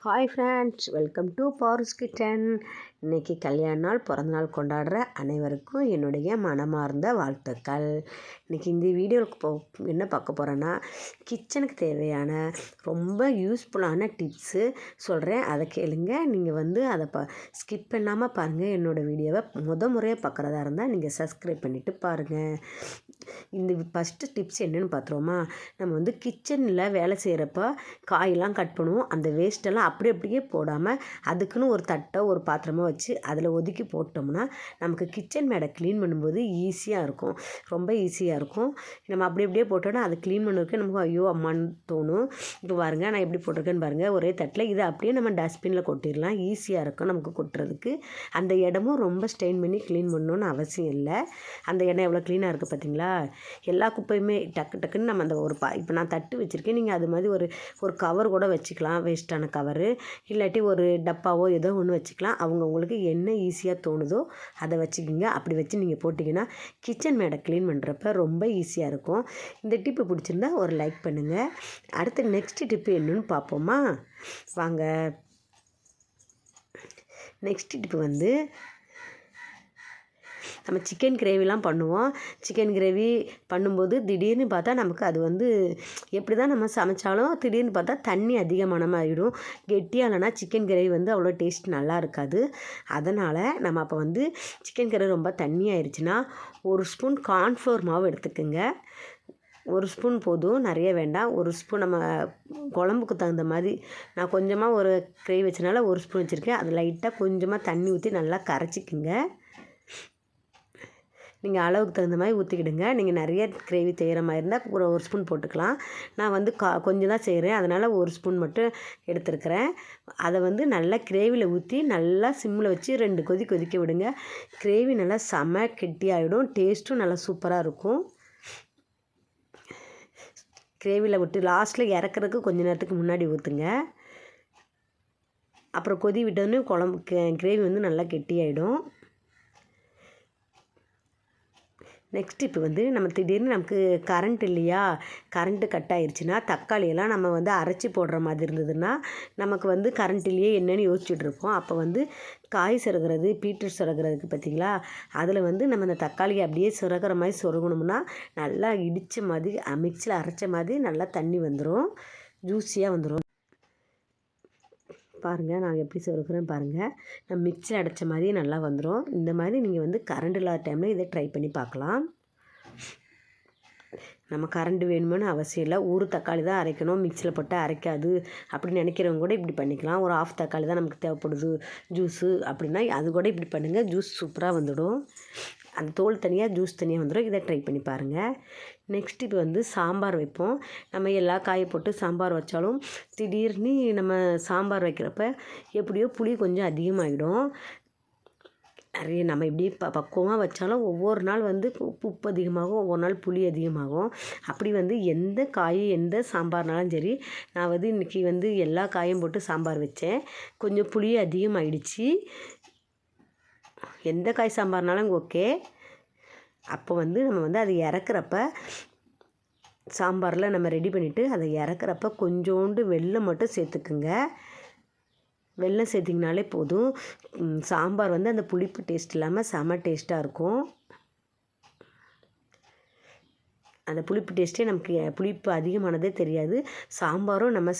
Hi friends, welcome to powers kitchen. இன்றைக்கி கல்யாண நாள், பிறந்தநாள் கொண்டாடுற அனைவருக்கும் என்னுடைய மனமார்ந்த வாழ்த்துக்கள். இன்றைக்கி இந்த வீடியோவுக்கு என்ன பார்க்க போகிறேன்னா, கிச்சனுக்கு தேவையான ரொம்ப யூஸ்ஃபுல்லான டிப்ஸு சொல்கிறேன். அதை கேளுங்க. நீங்கள் அதை ஸ்கிப் பண்ணாமல் பாருங்கள். என்னோடய வீடியோவை முறையாக பார்க்குறதா இருந்தால் நீங்கள் சப்ஸ்கிரைப் பண்ணிவிட்டு பாருங்கள். இந்த ஃபஸ்ட்டு டிப்ஸ் என்னென்னு பார்த்துருவோமா? நம்ம கிச்சனில் வேலை செய்கிறப்ப காயெல்லாம் கட் பண்ணுவோம். அந்த வேஸ்ட்டெல்லாம் அப்படியே போடாமல் அதுக்குன்னு ஒரு தட்டை ஒரு பாத்திரமாக வச்சு அதில் ஒதுக்கி போட்டோம்னா நமக்கு கிச்சன் மேடை க்ளீன் பண்ணும்போது ஈஸியாக இருக்கும். ரொம்ப ஈஸியாக இருக்கும். நம்ம அப்படியே போட்டோன்னா அதை க்ளீன் பண்ணுறதுக்கு நமக்கு ஐயோ அம்மான்னு தோணும். இப்போ பாருங்கள், நான் எப்படி போட்டிருக்கேன்னு பாருங்கள். ஒரே தட்டில் இதை அப்படியே நம்ம டஸ்ட்பினில் கொட்டிடலாம். ஈஸியாக இருக்கும் நமக்கு கொட்டுறதுக்கு. அந்த இடமும் ரொம்ப ஸ்டெயின் பண்ணி க்ளீன் பண்ணணுன்னு அவசியம் இல்லை. அந்த இடம் எவ்வளோ க்ளீனாக இருக்குது பார்த்தீங்களா? எல்லா குப்பையுமே டக்குன்னு நம்ம அந்த ஒரு இப்போ நான் தட்டு வச்சுருக்கேன். நீங்கள் அது மாதிரி ஒரு கவர் கூட வச்சுக்கலாம். வேஸ்ட்டான கவரு இல்லாட்டி ஒரு டப்பாவோ ஏதோ ஒன்று வச்சுக்கலாம். அவங்கவுங்களுக்கு என்ன ஈஸியாக தோணுதோ அதை வச்சுக்கிங்க. அப்படி வச்சு நீங்கள் போட்டிங்கன்னா கிச்சன் மேடை க்ளீன் பண்ணுறப்ப ரொம்ப ஈஸியாக இருக்கும். இந்த டிப்பு பிடிச்சிருந்தா ஒரு லைக் பண்ணுங்கள். அடுத்து நெக்ஸ்ட் டிப்பு என்னன்னு பார்ப்போமா? வாங்க. நெக்ஸ்ட் டிப்பு நம்ம சிக்கன் கிரேவிலாம் பண்ணுவோம். சிக்கன் கிரேவி பண்ணும்போது திடீர்னு பார்த்தா நமக்கு அது எப்படி தான் நம்ம சமைச்சாலும் திடீர்னு பார்த்தா தண்ணி அதிகமான ஆகிடும். கெட்டியாக இல்லைனா சிக்கன் கிரேவி அவ்வளோ டேஸ்ட் நல்லா இருக்காது. அதனால் நம்ம அப்போ சிக்கன் கிரேவி ரொம்ப தண்ணி ஆயிடுச்சுன்னா ஒரு ஸ்பூன் கார்ன்ஃப்ளவர் மாவு எடுத்துக்கோங்க. ஒரு ஸ்பூன் போதும், நிறைய வேண்டாம். ஒரு ஸ்பூன் நம்ம குழம்புக்கு தகுந்த மாதிரி நான் கொஞ்சமாக ஒரு கிரேவி வச்சனால ஒரு ஸ்பூன் வச்சுருக்கேன். அது லைட்டாக கொஞ்சமாக தண்ணி ஊற்றி நல்லா கரைச்சிக்குங்க. நீங்கள் அளவுக்கு தகுந்த மாதிரி ஊற்றிக்கிடுங்க. நீங்கள் நிறைய கிரேவி செய்கிற மாதிரி இருந்தால் ஒரு ஸ்பூன் போட்டுக்கலாம். நான் கொஞ்சம் தான் செய்கிறேன், அதனால் ஒரு ஸ்பூன் மட்டும் எடுத்துருக்கிறேன். அதை நல்லா கிரேவியில் ஊற்றி நல்லா சிம்மில் வச்சு 2 கொதிக்க விடுங்க. கிரேவி நல்லா செம கெட்டியாகிடும். டேஸ்ட்டும் நல்லா சூப்பராக இருக்கும். கிரேவியில் விட்டு லாஸ்ட்டில் இறக்குறதுக்கு கொஞ்சம் நேரத்துக்கு முன்னாடி ஊற்றுங்க. அப்புறம் கொதி விட்டோன்னே கிரேவி நல்லா கெட்டியாகிடும். நெக்ஸ்ட் இப்போ நம்ம திடீர்னு நமக்கு கரண்ட் இல்லையா, கரண்ட்டு கட் ஆயிடுச்சுன்னா தக்காளியெல்லாம் நம்ம அரைச்சி போடுற மாதிரி இருந்ததுன்னா நமக்கு கரண்ட் இல்லையே என்னென்னு யோசிச்சுட்டு இருப்போம். அப்போ காய் சொருகிறது, பீட்ரூட் சொருகிறதுக்கு பார்த்திங்களா, அதில் நம்ம அந்த தக்காளியை அப்படியே சொருகிற மாதிரி சொருகணும்னா நல்லா இடித்த மாதிரி மிக்ஸியில் அரைச்ச மாதிரி நல்லா தண்ணி வந்துடும், ஜூஸியாக வந்துடும். பாருங்கள், நான் எப்படி சொருகிறேன் பாருங்கள். நான் மிக்ஸியில் அடைச்ச மாதிரியே நல்லா வந்துடும். இந்த மாதிரி நீங்கள் கரண்ட் இல்லாத டைமில் இதை ட்ரை பண்ணி பார்க்கலாம். நம்ம கரண்ட் வேணுமென்னு அவசியம் இல்லை. ஒரு தக்காளி தான் அரைக்கணும், மிக்ஸியில் போட்டு அரைக்காது அப்படின்னு நினைக்கிறவங்க கூட இப்படி பண்ணிக்கலாம். ஒரு ஆஃப் தக்காளி தான் நமக்கு தேவைப்படுது ஜூஸு அப்படின்னா அது கூட இப்படி பண்ணுங்கள். ஜூஸ் சூப்பராக வந்துடும். அந்த தோல் தனியாக ஜூஸ் தனியாக வந்துடும். இதை ட்ரை பண்ணி பாருங்கள். நெக்ஸ்ட் இப்போ சாம்பார் வைப்போம். நம்ம எல்லா காயை போட்டு சாம்பார் வச்சாலும் திடீர்னு நம்ம சாம்பார் வைக்கிறப்ப எப்படியோ புளி கொஞ்சம் அதிகமாகிடும். நிறைய நம்ம இப்படி பக்குவமாக வச்சாலும் ஒவ்வொரு நாள் உப்பு அதிகமாகும், ஒவ்வொரு நாள் புளி அதிகமாகும். அப்படி எந்த காய் எந்த சாம்பார்னாலும் சரி, நான் இன்றைக்கி எல்லா காயும் போட்டு சாம்பார் வச்சேன். கொஞ்சம் புளி அதிகமாகிடுச்சு. எந்த காய் சாம்பார்னாலும் ஓகே. அப்போ நம்ம அதை இறக்குறப்ப சாம்பாரில் நம்ம ரெடி பண்ணிவிட்டு அதை இறக்குறப்ப கொஞ்சோண்டு வெல்லம் மட்டும் சேர்த்துக்குங்க. வெல்லம் சேர்த்திங்கனாலே போதும். சாம்பார் அந்த புளிப்பு டேஸ்ட் இல்லாமல் செம டேஸ்ட்டாக இருக்கும். அந்த புளிப்பு டேஸ்ட்டே நமக்கு புளிப்பு அதிகமானதே தெரியாது. சாம்பாரும் நம்ம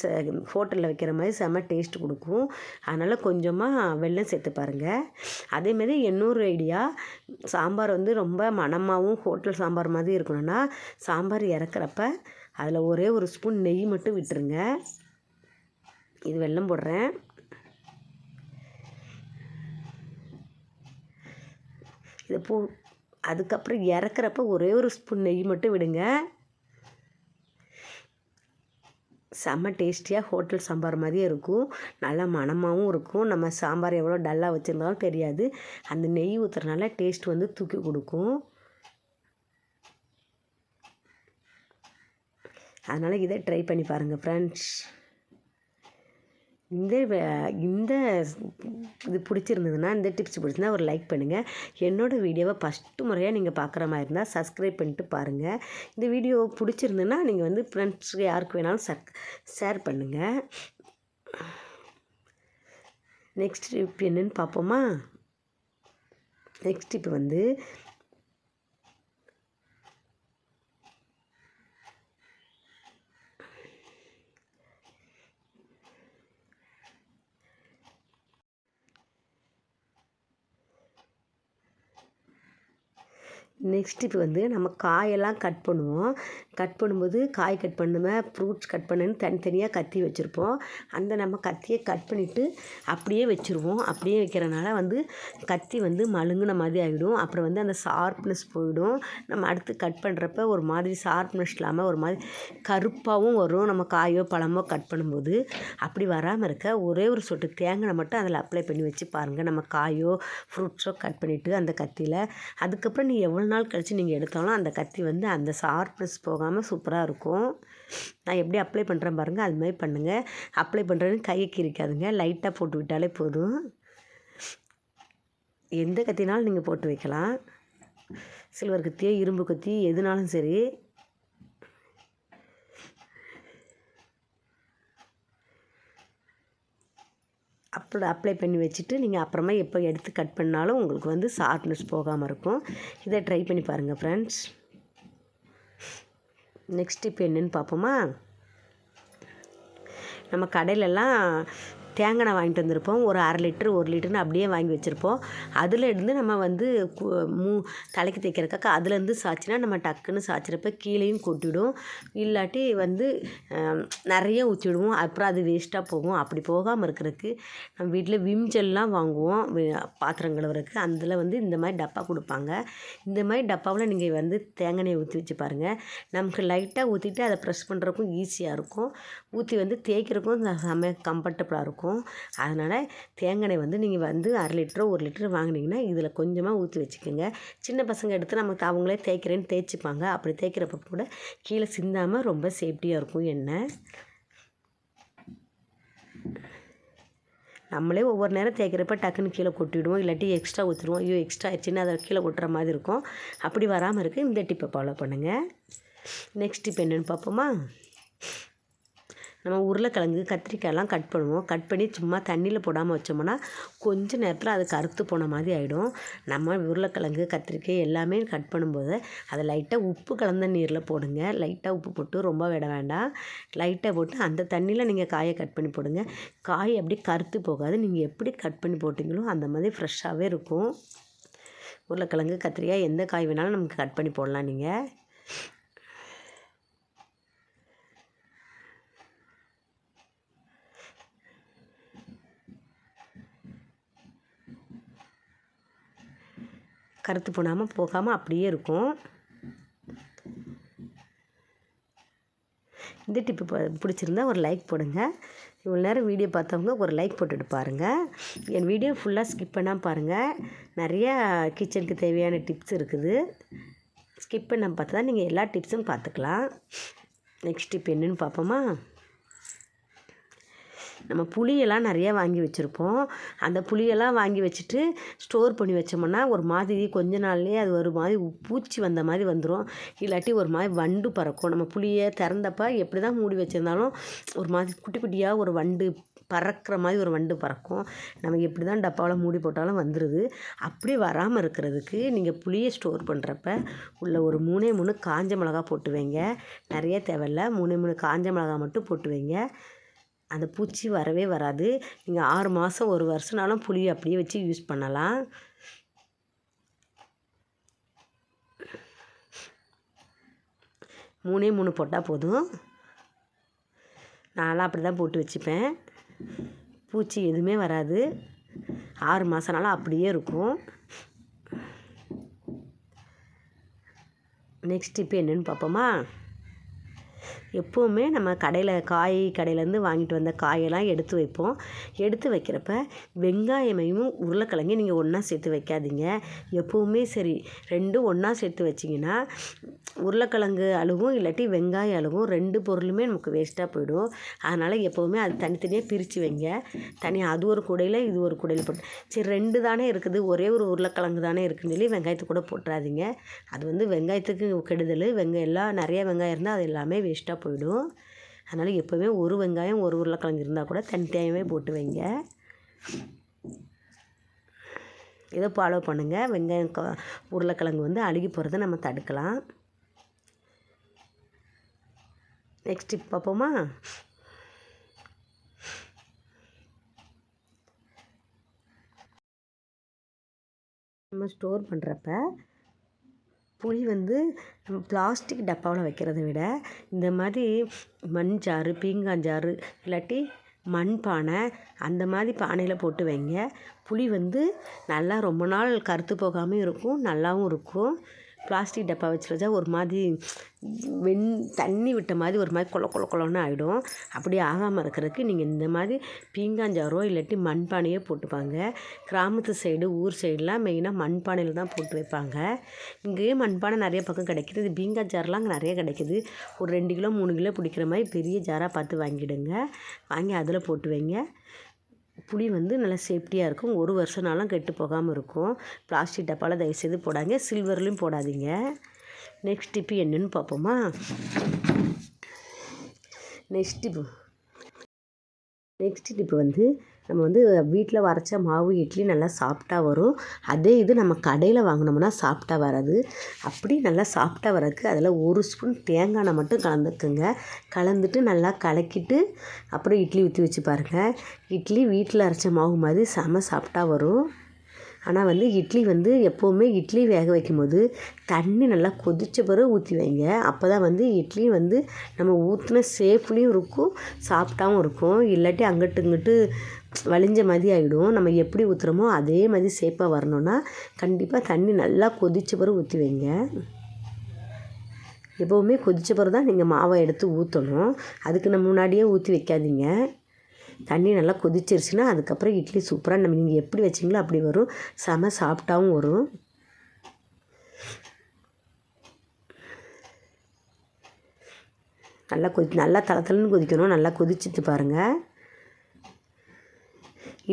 ஹோட்டலில் வைக்கிற மாதிரி செம்ம டேஸ்ட் கொடுக்கும். அதனால் கொஞ்சமாக வெல்லம் சேர்த்து பாருங்கள். அதேமாரி இன்னொரு ஐடியா, சாம்பார் ரொம்ப மணமாகவும் ஹோட்டல் சாம்பார் மாதிரி இருக்கணும்னா சாம்பார் இறக்குறப்ப அதில் ஒரே ஒரு ஸ்பூன் நெய் மட்டும் விட்டுருங்க. இது வெல்லம் போடுறேன். இதை அதுக்கப்புறம் இறக்குறப்ப ஒரே ஒரு ஸ்பூன் நெய் மட்டும் விடுங்க. செம்ம டேஸ்டியாக ஹோட்டல் சாம்பார் மாதிரியே இருக்கும். நல்லா மணமாகவும் இருக்கும். நம்ம சாம்பார் எவ்வளோ டல்லாக வச்சுருந்தாலும் தெரியாது. அந்த நெய் ஊற்றுறதுனால டேஸ்ட் தூக்கி கொடுக்கும். அதனால் இதை ட்ரை பண்ணி பாருங்கள் ஃப்ரெண்ட்ஸ். இந்த இது பிடிச்சிருந்ததுன்னா, இந்த டிப்ஸ் பிடிச்சிருந்தா ஒரு லைக் பண்ணுங்கள். என்னோடய வீடியோவை ஃபஸ்ட்டு முறையாக நீங்கள் பார்க்குற மாதிரி இருந்தால் சப்ஸ்கிரைப் பண்ணிட்டு பாருங்கள். இந்த வீடியோ பிடிச்சிருந்துன்னா நீங்கள் ஃப்ரெண்ட்ஸுக்கு யாருக்கு வேணாலும் ஷேர் பண்ணுங்கள். நெக்ஸ்ட் டிப் என்னன்னு பார்ப்போமா? நெக்ஸ்ட் டிப் வந்து நெக்ஸ்ட் இப்போ வந்து நம்ம காயெல்லாம் கட் பண்ணுவோம். கட் பண்ணும்போது காய் கட் பண்ணுவேன், ஃப்ரூட்ஸ் கட் பண்ணணுன்னு தனித்தனியாக கத்தி வச்சுருப்போம். அந்த நம்ம கத்தியை கட் பண்ணிவிட்டு அப்படியே வச்சுருவோம். அப்படியே வைக்கிறனால வந்து கத்தி வந்து மழுங்கின மாதிரி ஆகிடும். அப்புறம் வந்து அந்த ஷார்ப்னஸ் போயிடும். நம்ம அடுத்து கட் பண்ணுறப்ப ஒரு மாதிரி ஷார்ப்னஸ் இல்லாமல் ஒரு மாதிரி கருப்பாகவும் வரும். நம்ம காயோ பழமோ கட் பண்ணும்போது அப்படி வராமல் இருக்க ஒரே ஒரு சொட்டு தேங்காய் மட்டும் அதில் அப்ளை பண்ணி வச்சு பாருங்கள். நம்ம காயோ ஃப்ரூட்ஸோ கட் பண்ணிவிட்டு அந்த கத்தியில் அதுக்கப்புறம் நீ எவ்வளோ நாள் கழித்து நீங்கள் எடுத்தாலும் அந்த கத்தி வந்து அந்த ஷார்ப்னஸ் போகாமல் சூப்பராக இருக்கும். நான் எப்படி அப்ளை பண்ணுறேன் பாருங்கள், அது மாதிரி பண்ணுங்கள். அப்ளை பண்ணுறது கையை கிரிக்காதுங்க, லைட்டாக போட்டு விட்டாலே போதும். எந்த கத்தினாலும் நீங்கள் போட்டு வைக்கலாம், சில்வர் கத்தியோ இரும்பு கத்தி எதுனாலும் சரி. அப்ளை பண்ணி வச்சுட்டு நீங்கள் அப்புறமா எப்போ எடுத்து கட் பண்ணாலும் உங்களுக்கு வந்து ஷார்ப்னஸ் போகாமல் இருக்கும். இதை ட்ரை பண்ணி பாருங்கள் ஃப்ரெண்ட்ஸ். நெக்ஸ்ட் இப்போ என்னென்னு பார்ப்போமா? நம்ம கடையிலலாம் தேங்காய் வாங்கிட்டு வந்திருப்போம். ஒரு 1/2 லிட்டரு 1 லிட்டருன்னு அப்படியே வாங்கி வச்சுருப்போம். அதுலேருந்து நம்ம வந்து தலைக்கு தைக்கிறக்காக்க அதுலேருந்து சாய்ச்சினா நம்ம டக்குன்னு சாய்ச்சிறப்ப கீழேயும் கொட்டிடும். இல்லாட்டி வந்து நிறைய ஊற்றிடுவோம், அப்புறம் அது வேஸ்ட்டாக போகும். அப்படி போகாமல் இருக்கிறதுக்கு நம்ம வீட்டில் விம் ஜெல்லாம் வாங்குவோம் பாத்திரம் கழுவுறதுக்கு. அதில் வந்து இந்த மாதிரி டப்பா கொடுப்பாங்க. இந்த மாதிரி டப்பாவில் நீங்கள் வந்து தேங்காய் எண்ணெய் ஊற்றி வச்சு பாருங்கள். நமக்கு லைட்டாக ஊற்றிட்டு அதை ப்ரெஸ் பண்ணுறதுக்கும் ஈஸியாக இருக்கும். ஊற்றி வந்து தேய்க்கிறதுக்கும் செம்ம கம்ஃபர்டபுளாக இருக்கும். அதனால் தேங்காய் எண்ணெய் வந்து நீங்கள் வந்து 1/2 லிட்டரோ 1 லிட்டரு வாங்கினீங்கன்னா இதில் கொஞ்சமாக ஊற்றி வச்சுக்கோங்க. சின்ன பசங்க எடுத்து நமக்கு அவங்களே தேய்க்கிறேன்னு தேய்ச்சிப்பாங்க. அப்படி தேய்க்கிறப்ப கூட கீழே சிந்தாமல் ரொம்ப சேஃப்டியாக இருக்கும் எண்ணெய். நம்மளே ஒவ்வொரு நேரம் தேய்க்கிறப்ப டக்குன்னு கீழே கொட்டிவிடுவோம், இல்லாட்டி எக்ஸ்ட்ரா ஊற்றிடுவோம். ஐயோ எக்ஸ்ட்ரா ஆயிடுச்சுன்னா அதை கீழே கொட்டுற மாதிரி இருக்கும். அப்படி வராமல் இருக்குது இந்த டிப்பை ஃபாலோ பண்ணுங்கள். நெக்ஸ்ட் டிப் என்னென்னு பார்ப்போமா? நம்ம உருளைக்கிழங்கு கத்திரிக்காயெல்லாம் கட் பண்ணுவோம். கட் பண்ணி சும்மா தண்ணியில் போடாமல் வச்சோம்னா கொஞ்சம் நேரத்தில் அது கருத்து போன மாதிரி ஆகிடும். நம்ம உருளைக்கிழங்கு கத்திரிக்காய் எல்லாமே கட் பண்ணும்போது அதை லைட்டாக உப்பு கலந்த நீரில் போடுங்க. லைட்டாக உப்பு போட்டு ரொம்ப விட வேண்டாம், லைட்டாக போட்டு அந்த தண்ணியில் நீங்கள் காயை கட் பண்ணி போடுங்க. காய் அப்படி கருத்து போகாது. நீங்கள் எப்படி கட் பண்ணி போட்டிங்களோ அந்த மாதிரி ஃப்ரெஷ்ஷாகவே இருக்கும். உருளைக்கிழங்கு கத்திரிக்காய் எந்த காய் வேணாலும் நமக்கு கட் பண்ணி போடலாம். நீங்கள் கருத்து போகாமல் அப்படியே இருக்கும். இந்த டிப்பு பிடிச்சிருந்தா ஒரு லைக் போடுங்க. இவ்வளோ நேரம் வீடியோ பார்த்தவங்க ஒரு லைக் போட்டுட்டு பாருங்கள். என் வீடியோ ஃபுல்லாக ஸ்கிப் பண்ணாமல் பாருங்கள். நிறையா கிச்சனுக்கு தேவையான டிப்ஸ் இருக்குது. ஸ்கிப் பண்ணாமல் பார்த்தா தான் நீங்கள் எல்லா டிப்ஸும் பார்த்துக்கலாம். நெக்ஸ்ட் டிப் என்னென்னு பார்ப்போமா? நம்ம புளியெல்லாம் நிறையா வாங்கி வச்சுருப்போம். அந்த புளியெல்லாம் வாங்கி வச்சுட்டு ஸ்டோர் பண்ணி வச்சோம்னா ஒரு மாதிரி கொஞ்ச நாள்லேயே அது ஒரு மாதிரி பூச்சி வந்த மாதிரி வந்துடும், இல்லாட்டி ஒரு மாதிரி வண்டு பறக்கும். நம்ம புளியை திறந்தப்போ எப்படி தான் மூடி வச்சுருந்தாலும் ஒரு மாதிரி குட்டி குட்டியாக ஒரு வண்டு பறக்கிற மாதிரி ஒரு வண்டு பறக்கும். நம்ம எப்படி தான் டப்பாவில் மூடி போட்டாலும் வந்துடுது. அப்படி வராமல் இருக்கிறதுக்கு நீங்கள் புளியை ஸ்டோர் பண்ணுறப்ப உள்ள ஒரு 3 காஞ்ச மிளகா போட்டு வைங்க. நிறைய தேவையில்ல, 3 காஞ்ச மிளகா மட்டும் போட்டு வைங்க. அந்த பூச்சி வரவே வராது. நீங்கள் 6 மாதம் 1 வருஷம்னாலும் புளியை அப்படியே வச்சு யூஸ் பண்ணலாம். மூணே 3 போட்டால் போதும். நான்லாம் அப்படி தான் போட்டு வச்சுப்பேன். பூச்சி எதுவுமே வராது. 6 மாதம்னாலும் அப்படியே இருக்கும். நெக்ஸ்ட் இப்போ என்னென்னு பார்ப்போமா? எப்போவுமே நம்ம கடையிலேருந்து வாங்கிட்டு வந்த காயெல்லாம் எடுத்து வைப்போம். எடுத்து வைக்கிறப்ப வெங்காயமையும் உருளைக்கிழங்கையும் நீங்கள் ஒன்றா சேர்த்து வைக்காதீங்க. எப்போவுமே சரி, ரெண்டும் ஒன்றா சேர்த்து வச்சிங்கன்னா உருளைக்கிழங்கு அழுகும், இல்லாட்டி வெங்காயம் அழுகும். 2 பொருளுமே நமக்கு வேஸ்ட்டாக போயிடும். அதனால் எப்போவுமே அது தனித்தனியாக பிரித்து வைங்க. தனியாக அது ஒரு கூடையில் இது ஒரு கூடையில் போட்டு சரி 2 தானே இருக்குது, ஒரே ஒரு உருளைக்கிழங்கு தானே இருக்குன்னு சொல்லி வெங்காயத்தை கூட போட்டுறாதீங்க. அது வந்து வெங்காயத்துக்கு கெடுதல். எல்லாம் நிறைய வெங்காயம் இருந்தால் அது எல்லாமே வேஸ்ட்டாக போயிடும். அதனால் எப்போவுமே ஒரு வெங்காயம் ஒரு உருளைக்கிழங்கு இருந்தால் கூட தனித்தனியாகவே போட்டு வைங்க. இதை ஃபாலோ பண்ணுங்கள். வெங்காயம் உருளைக்கிழங்கு வந்து அழுகி போகிறத நம்ம தடுக்கலாம். நெக்ஸ்ட் டிப் பார்ப்போமா? நம்ம ஸ்டோர் பண்ணுறப்ப புளி வந்து நம்ம பிளாஸ்டிக் டப்பாவில் வைக்கிறத விட இந்த மாதிரி மண் ஜாரு, பீங்காஞ்சாறு இல்லாட்டி மண் பானை அந்த மாதிரி பானையில் போட்டு வைங்க. புளி வந்து நல்லா ரொம்ப நாள் கருத்து போகாமல் இருக்கும், நல்லாவும் இருக்கும். பிளாஸ்டிக் டப்பா வச்சு வச்சா ஒரு மாதிரி தண்ணி விட்ட மாதிரி ஒரு மாதிரி கொலன்னு ஆகிடும். அப்படி ஆகாமல் இருக்கிறதுக்கு நீங்கள் இந்த மாதிரி பீங்காஞ்சாரோ இல்லாட்டி மண்பானையோ போட்டுப்பாங்க. கிராமத்து சைடு ஊர் சைடெலாம் மெயினாக மண்பானையில் தான் போட்டு வைப்பாங்க. இங்கேயே மண்பானை நிறைய பக்கம் கிடைக்கிது. இது பீங்காஞ்சாரெலாம் அங்கே நிறைய கிடைக்கிது. ஒரு 2 கிலோ 3 கிலோ பிடிக்கிற மாதிரி பெரிய ஜாராக பார்த்து வாங்கிடுங்க. வாங்கி அதில் போட்டு வைங்க. புளி வந்து நல்லா சேஃப்டியாக இருக்கும். 1 வருஷம்னாலும் கெட்டு போகாமல் இருக்கும். பிளாஸ்டிக் டப்பாவில் தயவுசெய்து போடாதீங்க. சில்வர்லேயும் போடாதீங்க. நெக்ஸ்ட் டிப்பு என்னென்னு பார்ப்போமா? நெக்ஸ்ட் டிப்பு வந்து நம்ம வந்து வீட்டில் அரைச்ச மாவு இட்லி நல்லா சாஃப்டாக வரும். அதே இது நம்ம கடையில் வாங்கினோம்னா சாஃப்டாக வராது. அப்படி நல்லா சாஃப்டாக வரதுக்கு அதில் 1 ஸ்பூன் தேங்காய் எண்ணெய் மட்டும் கலந்துக்குங்க. கலந்துட்டு நல்லா கலக்கிட்டு அப்புறம் இட்லி ஊற்றி வச்சு பாருங்கள். இட்லி வீட்டில் அரைச்ச மாவு மாதிரி செம சாஃப்டாக வரும். ஆனால் வந்து இட்லி வந்து எப்போவுமே இட்லி வேக வைக்கும்போது தண்ணி நல்லா கொதித்த பிறகு ஊற்றி வைங்க. அப்போ தான் வந்து இட்லி வந்து நம்ம ஊற்றின சேஃப்லேயும் இருக்கும், சாஃப்டாகவும் இருக்கும். இல்லாட்டி அங்கிட்டு இங்கிட்டு வலிஞ்ச மாதிரி ஆகிடும். நம்ம எப்படி ஊற்றுறோமோ அதே மாதிரி சேஃபாக வரணுன்னா கண்டிப்பாக தண்ணி நல்லா கொதித்த பிறகு ஊற்றி வைங்க. எப்போவுமே கொதித்த பிறகு தான் நீங்கள் மாவை எடுத்து ஊற்றணும். அதுக்கு நம்ம முன்னாடியே ஊற்றி வைக்காதீங்க. தண்ணி நல்லா கொதிச்சிருச்சுன்னா அதுக்கப்புறம் இட்லி சூப்பராக நம்ம நீங்கள் எப்படி வச்சிங்களோ அப்படி வரும். செம சாஃப்டாகவும் வரும். நல்லா தளன்னு கொதிக்கணும். நல்லா கொதிச்சுட்டு பாருங்கள்.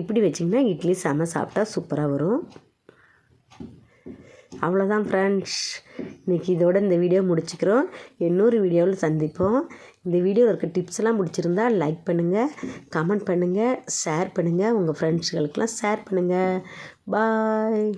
இப்படி வச்சிங்கன்னா இட்லி செம சாஃப்டாக சூப்பராக வரும். அவ்வளோதான் ஃப்ரெண்ட்ஸ். இன்றைக்கி இதோட இந்த வீடியோ முடிச்சுக்கிறோம். இன்னொரு வீடியோவில் சந்திப்போம். இந்த வீடியோவில் இருக்க டிப்ஸ்லாம் பிடிச்சிருந்தா லைக் பண்ணுங்கள், கமெண்ட் பண்ணுங்கள், ஷேர் பண்ணுங்கள். உங்கள் ஃப்ரெண்ட்ஸுகளுக்கெல்லாம் ஷேர் பண்ணுங்கள். பாய்.